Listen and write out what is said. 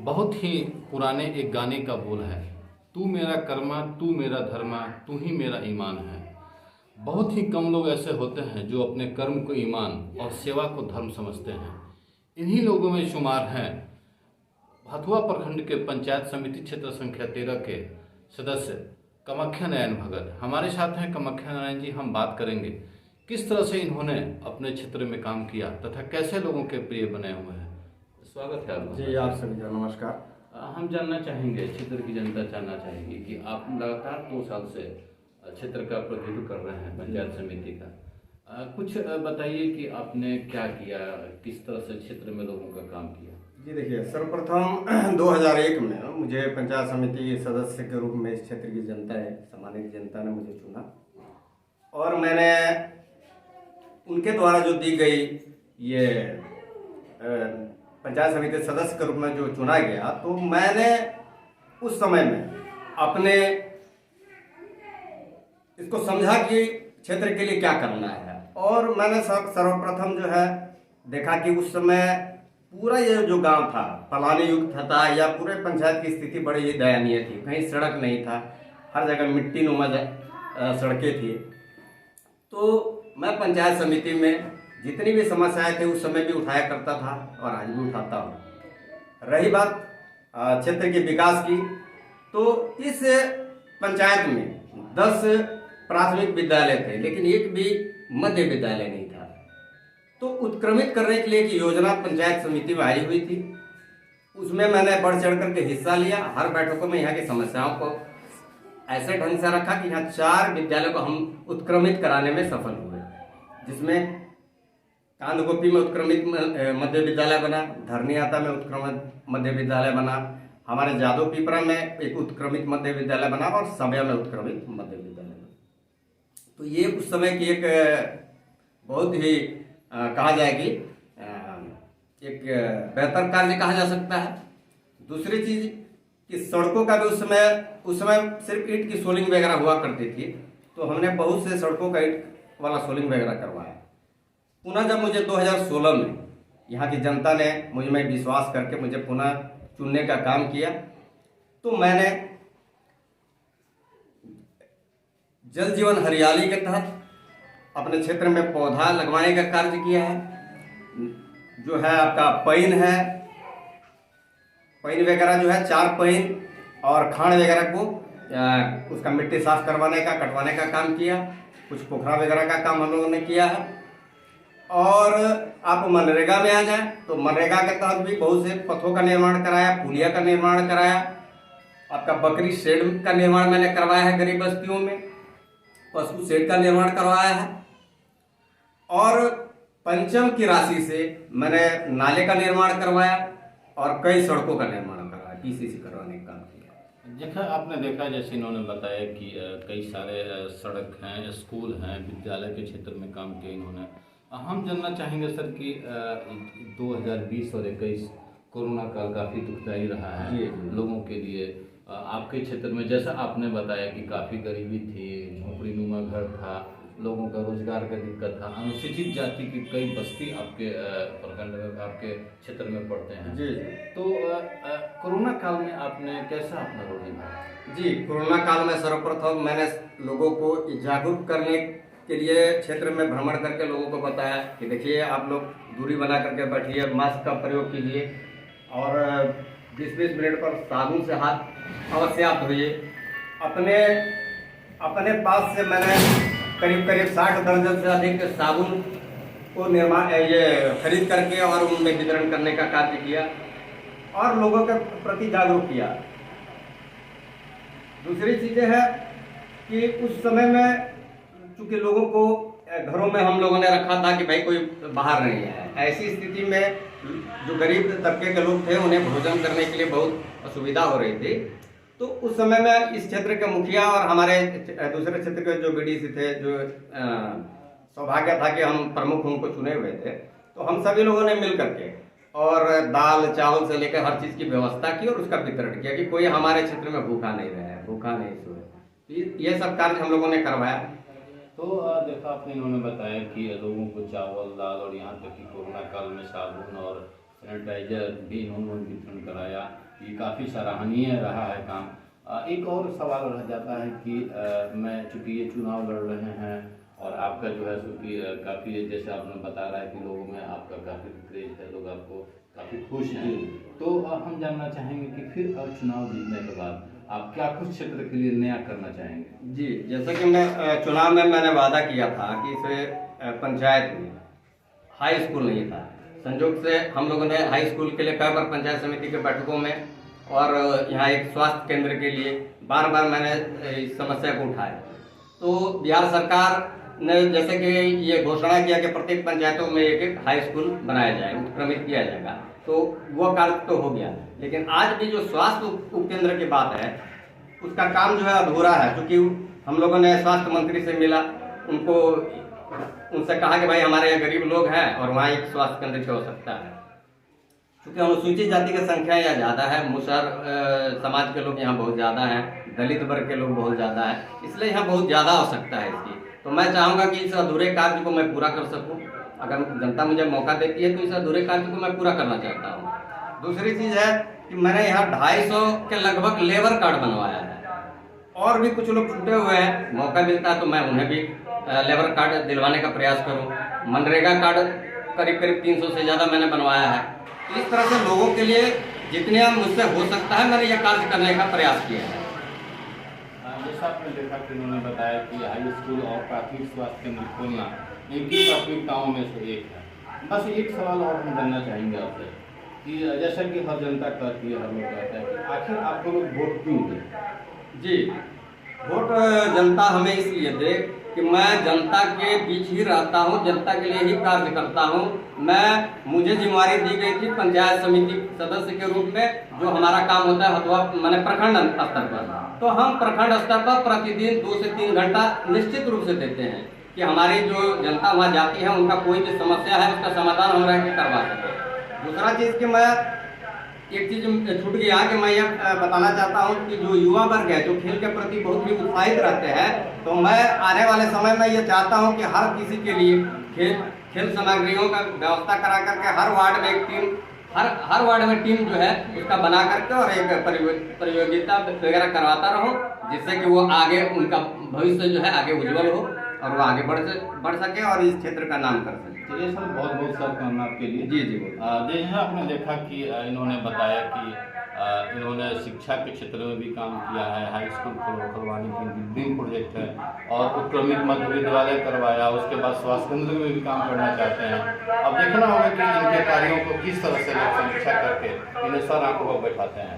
बहुत ही पुराने एक गाने का बोल है, तू मेरा कर्मा तू मेरा धर्मा तू ही मेरा ईमान है। बहुत ही कम लोग ऐसे होते हैं जो अपने कर्म को ईमान और सेवा को धर्म समझते हैं। इन्हीं लोगों में शुमार हैं हथुआ प्रखंड के पंचायत समिति क्षेत्र संख्या 13 के सदस्य कामाख्या नारायण भगत। हमारे साथ हैं कामाख्या नारायण जी। हम बात करेंगे किस तरह से इन्होंने अपने क्षेत्र में काम किया तथा कैसे लोगों के प्रिय बने हुए हैं। स्वागत है आपका। जी, आप सभी का नमस्कार। हम जानना चाहेंगे, क्षेत्र की जनता जानना चाहेगी कि आप लगातार 2 साल से क्षेत्र का प्रतिनिधित्व कर रहे हैं पंचायत समिति का। कुछ बताइए कि आपने क्या किया, किस तरह से क्षेत्र में लोगों का काम किया। जी देखिए, सर्वप्रथम 2001 में मुझे पंचायत समिति सदस्य के रूप में इस क्षेत्र की जनता है, सम्मानित जनता ने मुझे चुना और मैंने उनके द्वारा जो दी गई ये पंचायत समिति सदस्य के रूप में जो चुना गया, तो मैंने उस समय में अपने इसको समझा कि क्षेत्र के लिए क्या करना है। और मैंने सर्वप्रथम जो है देखा कि उस समय पूरा ये जो गांव था पलानी युक्त था या पूरे पंचायत की स्थिति बड़ी ही दयनीय थी। कहीं सड़क नहीं था, हर जगह मिट्टी नुमा सड़कें थी। तो मैं पंचायत समिति में जितनी भी समस्याएं थे उस समय भी उठाया करता था और आज भी उठाता हूँ। रही बात क्षेत्र के विकास की, तो इस पंचायत में 10 प्राथमिक विद्यालय थे लेकिन एक भी मध्य विद्यालय नहीं था। तो उत्क्रमित करने के लिए एक योजना पंचायत समिति में आई हुई थी। उसमें मैंने बढ़ चढ़ करके हिस्सा लिया। हर बैठकों में यहाँ की समस्याओं को ऐसे ढंग से रखा कि यहाँ 4 विद्यालयों को हम उत्क्रमित कराने में सफल हुए, जिसमें कांदगोपी में उत्क्रमित मध्य विद्यालय बना, धरनीआता में उत्क्रमित मध्य विद्यालय बना, हमारे जादव पीपरा में एक उत्क्रमित मध्य विद्यालय बना और सबया में उत्क्रमित मध्य विद्यालय बना। तो ये उस समय की एक बहुत ही कहा जाएगी एक बेहतर कार्य कहा जा सकता है। दूसरी चीज कि सड़कों का भी उस समय सिर्फ ईंट की सोलिंग वगैरह हुआ करती थी, तो हमने बहुत से सड़कों का ईंट वाला सोलिंग वगैरह करवाया। पुनः जब मुझे 2016 में यहाँ की जनता ने मुझ में विश्वास करके मुझे पुनः चुनने का काम किया, तो मैंने जल जीवन हरियाली के तहत अपने क्षेत्र में पौधा लगवाने का कार्य किया है। जो है आपका पैन है, पैन वगैरह जो है 4 पैन और खान वगैरह को उसका मिट्टी साफ करवाने का, कटवाने का काम किया। कुछ पोखरा वगैरह का काम हम लोगों ने किया है। और आप मनरेगा में आ जाए तो मनरेगा के तहत भी बहुत से पथों का निर्माण कराया, पुलिया का निर्माण कराया, आपका बकरी शेड का निर्माण मैंने करवाया है गरीब बस्तियों में, पशु शेड का निर्माण करवाया है। और पंचम की राशि से मैंने नाले का निर्माण करवाया और कई सड़कों का निर्माण करवाया, पीसीसी करवाने का काम किया। देखा आपने देखा जैसे इन्होंने बताया कि कई सारे सड़क हैं, स्कूल हैं, विद्यालय के क्षेत्र में काम किया इन्होंने। हम जानना चाहेंगे सर कि 2020 और 21 कोरोना काल काफ़ी दुखदायी रहा है लोगों के लिए। आपके क्षेत्र में जैसा आपने बताया कि काफ़ी गरीबी थी, झोंपड़ी नुमा घर था, लोगों का रोजगार का दिक्कत था, अनुसूचित जाति की कई बस्ती आपके प्रखंड में, आपके क्षेत्र में पड़ते हैं। जी। तो कोरोना काल में आपने कैसा अपना रोल निभाया। जी, कोरोना काल में सर्वप्रथम मैंने लोगों को जागरूक करने के लिए क्षेत्र में भ्रमण करके लोगों को बताया कि देखिए आप लोग दूरी बना करके बैठिए, मास्क का प्रयोग कीजिए और 20-20 मिनट पर साबुन से हाथ अवश्य आप धोइए। अपने पास से मैंने करीब 60 दर्जन से अधिक साबुन को खरीद करके और उनमें वितरण करने का कार्य किया और लोगों के प्रति जागरूक किया। दूसरी चीजें है कि उस समय में चूंकि लोगों को घरों में हम लोगों ने रखा था कि भाई कोई बाहर नहीं है, ऐसी स्थिति में जो गरीब तबके के लोग थे उन्हें भोजन करने के लिए बहुत असुविधा हो रही थी। तो उस समय में इस क्षेत्र के मुखिया और हमारे दूसरे क्षेत्र के जो बीडीसी थे, जो सौभाग्य था कि हम प्रमुख उनको चुने हुए थे, तो हम सभी लोगों ने मिल करके और दाल चावल से लेकर हर चीज़ की व्यवस्था की और उसका वितरण किया कि कोई हमारे क्षेत्र में भूखा नहीं रहे, भूखा नहीं सोए। ये सब कार्य हम लोगों ने करवाया। तो देखा आपने, इन्होंने बताया कि लोगों को चावल, दाल और यहाँ तक कि कोरोना काल में साबुन और सैनिटाइजर भी इन्होंने वितरण कराया। ये काफ़ी सराहनीय रहा है काम। एक और सवाल रह जाता है कि मैं चूँकि ये चुनाव लड़ रहे हैं और आपका जो है सो कि काफ़ी, जैसे आपने बता रहा है कि लोगों में आपका काफ़ी क्रेज है, लोग आपको काफ़ी खुश हैं, तो हम जानना चाहेंगे कि फिर चुनाव जीतने के बाद आप क्या कुछ क्षेत्र के लिए नया करना चाहेंगे? जी, जैसे कि मैं चुनाव में मैंने वादा किया था कि इस पंचायत में हाई स्कूल नहीं था। संयोग से हम लोगों ने हाई स्कूल के लिए कई बार पंचायत समिति के बैठकों में और यहाँ एक स्वास्थ्य केंद्र के लिए बार बार मैंने इस समस्या को उठाया। तो बिहार सरकार ने जैसे कि ये घोषणा किया कि प्रत्येक पंचायतों में एक एक हाई स्कूल बनाया जाए, उत्क्रमित किया जाएगा, तो वो कार्य तो हो गया। लेकिन आज भी जो स्वास्थ्य उपकेंद्र की बात है उसका काम जो है अधूरा है, क्योंकि हम लोगों ने स्वास्थ्य मंत्री से मिला, उनसे कहा कि भाई हमारे यहाँ गरीब लोग हैं और वहाँ एक स्वास्थ्य केंद्र की आवश्यकता है। क्योंकि अनुसूचित जाति की संख्या यहाँ ज़्यादा है, मुसहर समाज के लोग यहाँ बहुत ज़्यादा हैं, दलित वर्ग के लोग बहुत ज़्यादा हैं, इसलिए यहाँ बहुत ज़्यादा आवश्यकता है इसकी। तो मैं चाहूँगा कि इस अधूरे कार्य को मैं पूरा कर सकूँ। अगर जनता मुझे मौका देती है तो इस अधूरे कार्य को मैं पूरा करना चाहता हूँ। दूसरी चीज़ है कि मैंने यहाँ 250 के लगभग लेबर कार्ड बनवाया है, और भी कुछ लोग छूटे हुए हैं, मौका मिलता है तो मैं उन्हें भी लेबर कार्ड दिलवाने का प्रयास करूं। मनरेगा कार्ड करीब करीब 300 से ज़्यादा मैंने बनवाया है। तो इस तरह से लोगों के लिए जितने मुझसे हो सकता है मैंने यह कार्य करने का प्रयास किया है। जैसा आपने देखा कि उन्होंने बताया कि हाई स्कूल और प्राथमिक स्वास्थ्य केंद्र खोलना इनकी प्राथमिकताओं में से एक है। बस एक सवाल और हम जानना चाहेंगे आपसे कि जैसा कि हर जनता कहती है, हर लोग कहता है कि आखिर आपको लोग वोट क्यों दें? जी, वोट जनता हमें इसलिए दे कि मैं जनता के बीच ही रहता हूँ, जनता के लिए ही कार्य करता हूँ। मुझे जिम्मेवारी दी गई थी पंचायत समिति सदस्य के रूप में, जो हमारा काम होता है हथुआ माने प्रखंड स्तर पर। तो हम प्रखंड स्तर पर प्रतिदिन 2 से 3 घंटा निश्चित रूप से देते हैं कि हमारी जो जनता वहाँ जाती है उनका कोई भी समस्या है उसका समाधान हम रह के करवा सकें। दूसरा चीज़ कि मैं एक चीज छूट गया कि मैं यह बताना चाहता हूं कि जो युवा वर्ग है जो खेल के प्रति बहुत ही उत्साहित रहते हैं, तो मैं आने वाले समय में ये चाहता हूं कि हर किसी के लिए खेल सामग्रियों का व्यवस्था करा करके हर वार्ड में एक टीम, हर वार्ड में टीम जो है उसका बना करके और एक प्रतियोगिता वगैरह करवाता रहूं, जिससे कि वो आगे उनका भविष्य जो है आगे उज्जवल हो और वो आगे बढ़ सके और इस क्षेत्र का नाम कर सके। चलिए सर, बहुत बहुत शुभकामना आपके लिए। जी जी। जैसे आपने देखा कि इन्होंने बताया कि इन्होंने शिक्षा के क्षेत्र में भी काम किया है, हाई स्कूल खुलवाने की ड्रीम प्रोजेक्ट है, और उत्क्रमित मध्य विद्यालय करवाया, उसके बाद स्वास्थ्य केंद्र में भी काम करना चाहते हैं। अब देखना होगा कि इनके कार्यों को किस तरह से लोग समीक्षा करके इन्हें सर आंखों पर बैठाते हैं।